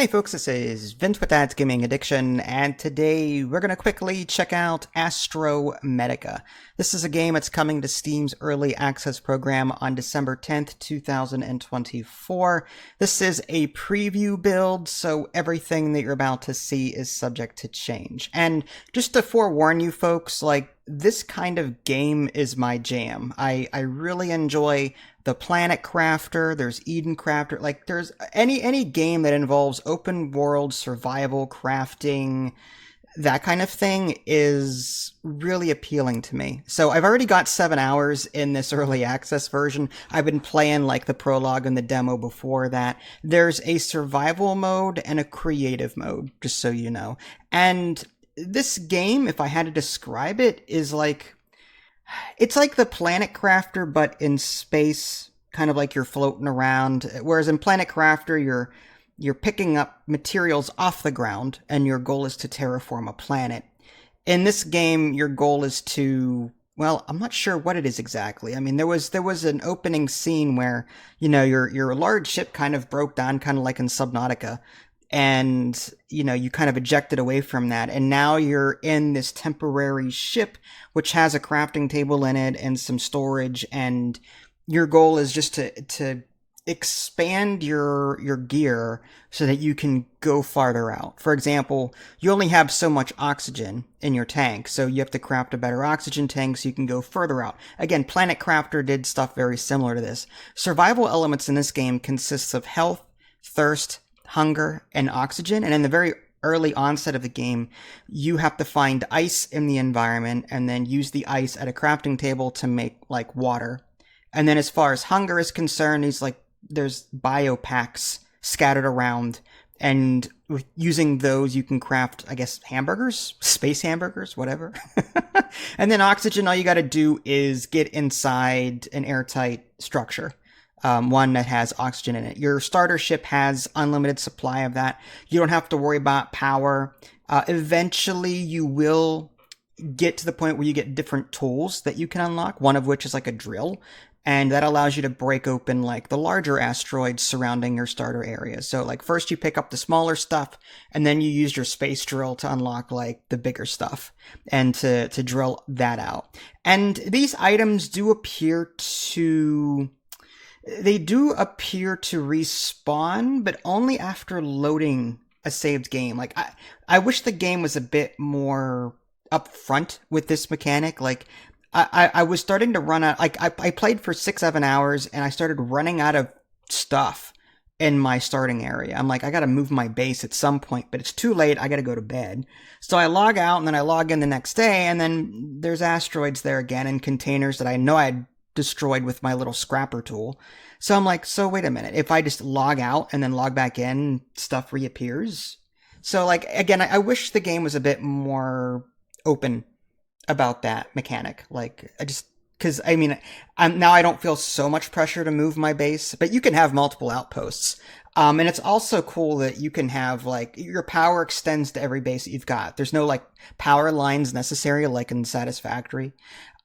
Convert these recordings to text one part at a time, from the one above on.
Hey folks, this is Vince with Dad's Gaming Addiction, and today we're going to quickly check out Astrometica. This is a game that's coming to Steam's Early Access program on December 10th, 2024. This is a preview build, so everything that you're about to see is subject to change. And just to forewarn you folks, this kind of game is my jam. I really enjoy the Planet Crafter, there's Eden Crafter, there's any game that involves open world survival crafting, that kind of thing is really appealing to me. So I've already got 7 hours in this early access version. I've been playing the prologue and the demo before that. There's a survival mode and a creative mode, just so you know. And this game, if I had to describe it, is it's like the Planet Crafter, but in space, kind of like you're floating around. Whereas in Planet Crafter, you're picking up materials off the ground, and your goal is to terraform a planet. In this game, your goal is to, well, I'm not sure what it is exactly. I mean, there was an opening scene where, your large ship kind of broke down, kind of like in Subnautica. And, you kind of ejected away from that. And now you're in this temporary ship, which has a crafting table in it and some storage. And your goal is just to expand your gear so that you can go farther out. For example, you only have so much oxygen in your tank, so you have to craft a better oxygen tank so you can go further out. Again, Planet Crafter did stuff very similar to this. Survival elements in this game consists of health, thirst, hunger, and oxygen. And in the very early onset of the game, you have to find ice in the environment and then use the ice at a crafting table to make water. And then as far as hunger is concerned, there's biopacks scattered around, and using those you can craft, I guess, hamburgers, space hamburgers, whatever. And then oxygen, all you got to do is get inside an airtight structure. One that has oxygen in it. Your starter ship has unlimited supply of that. You don't have to worry about power. Eventually, you will get to the point where you get different tools that you can unlock, one of which is a drill, and that allows you to break open the larger asteroids surrounding your starter area. So first you pick up the smaller stuff, and then you use your space drill to unlock the bigger stuff and to drill that out. And these items do appear to respawn, but only after loading a saved game. I wish the game was a bit more upfront with this mechanic. I was starting to run out. I played for 6-7 hours, and I started running out of stuff in my starting area. I'm I gotta move my base at some point, but it's too late. I gotta go to bed. So I log out, and then I log in the next day, and then there's asteroids there again, and containers that I know I'd destroyed with my little scrapper tool. So I'm so wait a minute, if I just log out and then log back in, stuff reappears? So again, I wish the game was a bit more open about that mechanic. Because now I don't feel so much pressure to move my base, but you can have multiple outposts. And it's also cool that you can have your power extends to every base that you've got. There's no power lines necessary like in Satisfactory.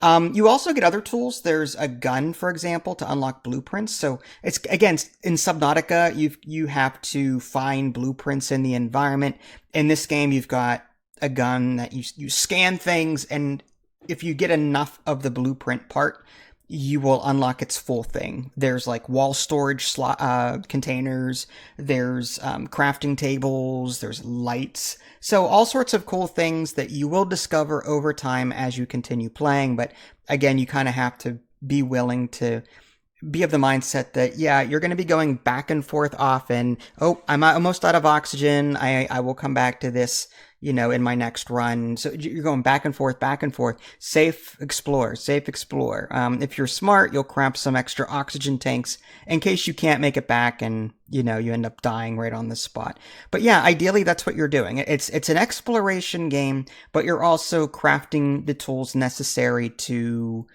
You also get other tools. There's a gun, for example, to unlock blueprints. So it's, again, in Subnautica, you have to find blueprints in the environment. In this game, you've got a gun that you scan things, and if you get enough of the blueprint part, you will unlock its full thing. There's wall storage containers, there's crafting tables, there's lights. So all sorts of cool things that you will discover over time as you continue playing. But again, you kind of have to be willing to be of the mindset that, yeah, you're going to be going back and forth often. Oh, I'm almost out of oxygen. I will come back to this, in my next run. So you're going back and forth, back and forth. Safe explore. If you're smart, you'll craft some extra oxygen tanks in case you can't make it back and, you end up dying right on the spot. But yeah, ideally that's what you're doing. It's an exploration game, but you're also crafting the tools necessary to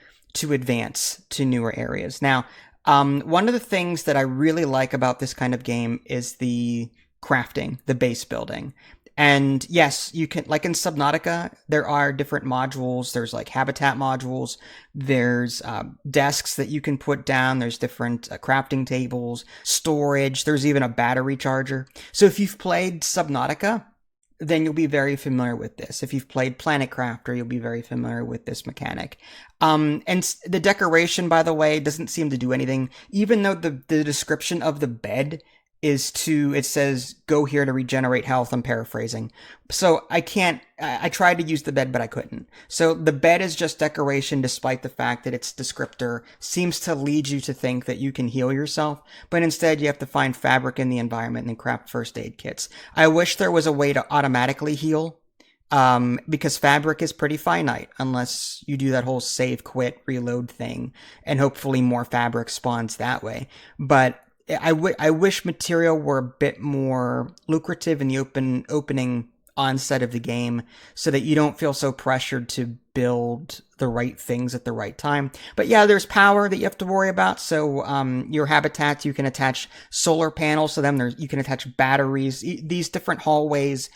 advance to newer areas. Now, one of the things that I really like about this kind of game is the crafting, the base building. And yes, you can, like in Subnautica, there are different modules. There's like habitat modules. There's desks that you can put down. There's different crafting tables, storage. There's even a battery charger. So if you've played Subnautica, then you'll be very familiar with this. If you've played Planet Crafter, you'll be very familiar with this mechanic. And the decoration, by the way, doesn't seem to do anything, even though the description of the bed it says, go here to regenerate health. I'm paraphrasing. So I tried to use the bed, but I couldn't. So the bed is just decoration, despite the fact that its descriptor seems to lead you to think that you can heal yourself, but instead you have to find fabric in the environment and craft first aid kits. I wish there was a way to automatically heal, because fabric is pretty finite unless you do that whole save, quit, reload thing, and hopefully more fabric spawns that way. But I wish material were a bit more lucrative in the opening onset of the game, so that you don't feel so pressured to build the right things at the right time. But yeah, there's power that you have to worry about. So your habitats, you can attach solar panels to them. You can attach batteries. These different hallways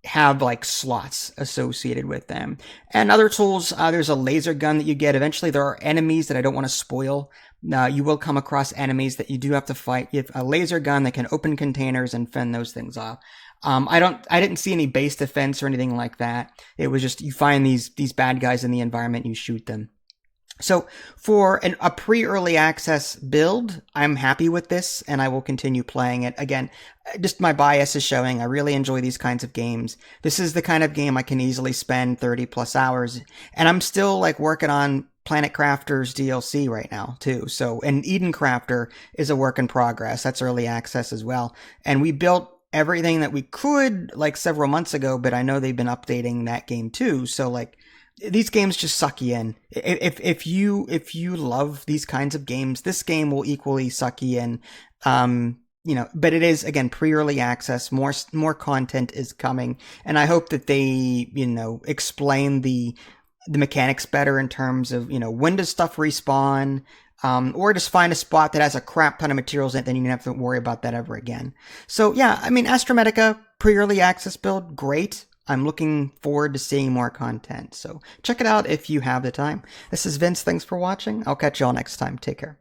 have like slots associated with them. And other tools, there's a laser gun that you get. Eventually there are enemies that I don't want to spoil. You will come across enemies that you do have to fight. You have a laser gun that can open containers and fend those things off. I didn't see any base defense or anything like that. It was just, you find these bad guys in the environment, you shoot them. So for a pre-early access build, I'm happy with this, and I will continue playing it. Again, just my bias is showing. I really enjoy these kinds of games. This is the kind of game I can easily spend 30 plus hours, and I'm still like working on Planet Crafter's DLC right now too. So, and Eden Crafter is a work in progress. That's early access as well. And we built everything that we could like several months ago, but I know they've been updating that game too. So like, these games just suck you in. If you love these kinds of games, this game will equally suck you in. But it is, again, pre-early access. More content is coming, and I hope that they, explain the mechanics better in terms of, when does stuff respawn, or just find a spot that has a crap ton of materials in it, then you don't have to worry about that ever again. So yeah, I mean, Astrometica pre-early access build, great. I'm looking forward to seeing more content, so check it out if you have the time. This is Vince. Thanks for watching. I'll catch you all next time. Take care.